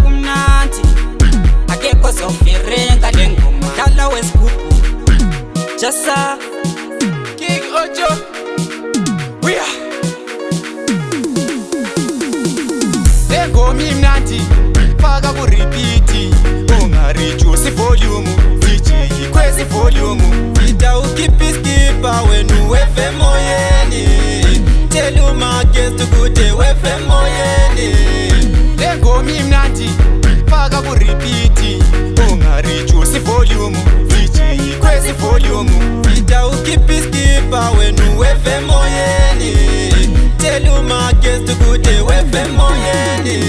kumnandi akekho zofirenga lengoma dala wesigubhu Jasa King Ojo we are lengoma imnandi faka ku repeat ungarijusi volume DJ kwezi volume ita ukipiskipa wenu wefe moyeni tell you my guest kude wefe moyeni lengoma imnandi faka ku repeat ungarijusi volume DJ kwezi volume ita ukipiskipa wenu wefe moyeni tell you my guest kude wefe moyeni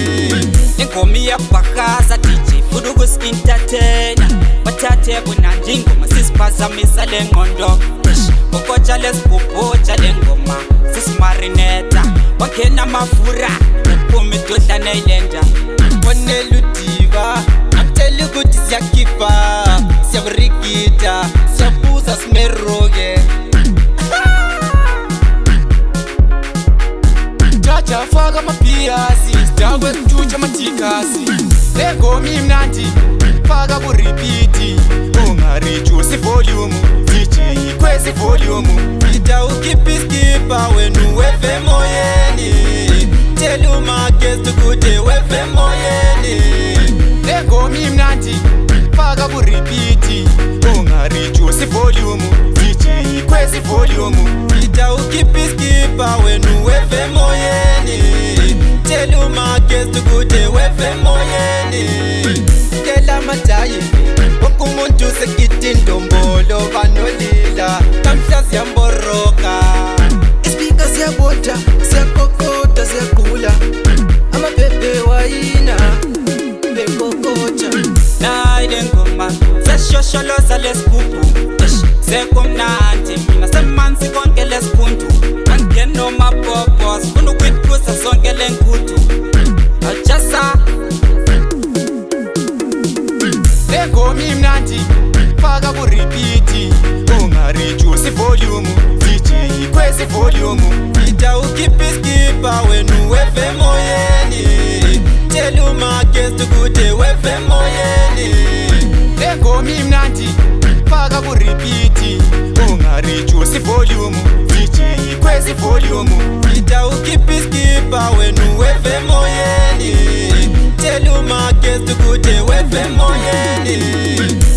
ingoma iyabhakaza DJ fudukus entertainer bathathe bunanjingo masisiphazamisa lengqondo ngokotsha lesibhubhotsha lengoma sisimarineta wangena amafura uphuma idodlana eyilenda oneludiva amtshela ukuthi siyakhipha siyakurigida siyabuza simeroke jaja faka amapiyasi sidakwe kujutsha amathikasi lengoma imnandi faka ku repeat ungarijusi volume DJ kwezi volume ita ukipiskipa wenu wefe moyeni tell you my guest kude wefe moyeni lengoma imnandi faka ku repeat ungarijusi volume DJ kwezi volume ita ukipiskipa wenu wefe moyeni tell you my guest kude wefe moyeni kela madayi wonke umuntu sekiti ndombolo banolila kamhla siyamboroka ispeaker siyaboda siyakokota siyaqhula amabhebhe wayina bekokota nayi lengoma seshosholoza lesigubhu sekumnandi mina semanzi konke lesiphundu angeno mapopos funa ukwiphuza zonke lenkudu Jasa lengoma imnandi faka ku repeat ungarijusi volume DJ kwezi volume ita ukipiskipa wenu wefe moyeni tell you my guest kude wefe moyeni lengoma imnandi faka ku repeat ungarijusi volume DJ kwezi volume ita ukipiskipa wenu wefe moyeni tell you my guest kude wefe moyeni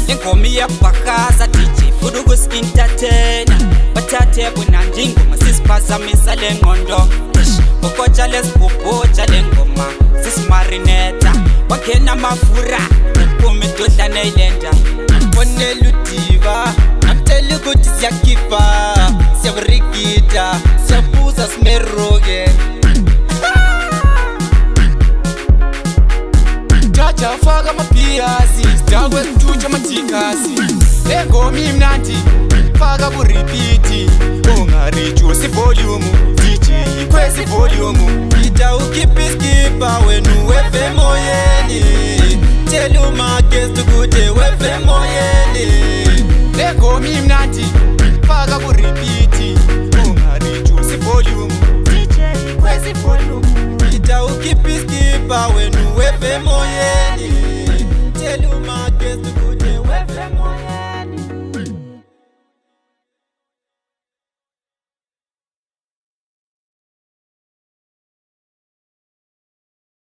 ingoma iyabhakaza DJ fudukus entertainer bathathe bunanjingo masisiphazamisa lengqondo ngokotsha lesibhubhotsha lengoma sisimarineta wangena amafura uphuma idodlana eyilenda oneludiva amtshela ukuthi siyakhipha siyakurigida siyabuza simeroke jaja faka amapiyasi sidakwe kujutsha amathikasi lengoma imnandi faka ku repeat ungarijusi volume DJ kwezi volume ita ukipiskipa wenu wefe moyeni tell you my guest kude wefe moyeni lengoma imnandi faka ku repeat ungarijusi volume DJ kwezi volume ita ukipiskipa wenu wefe moyeni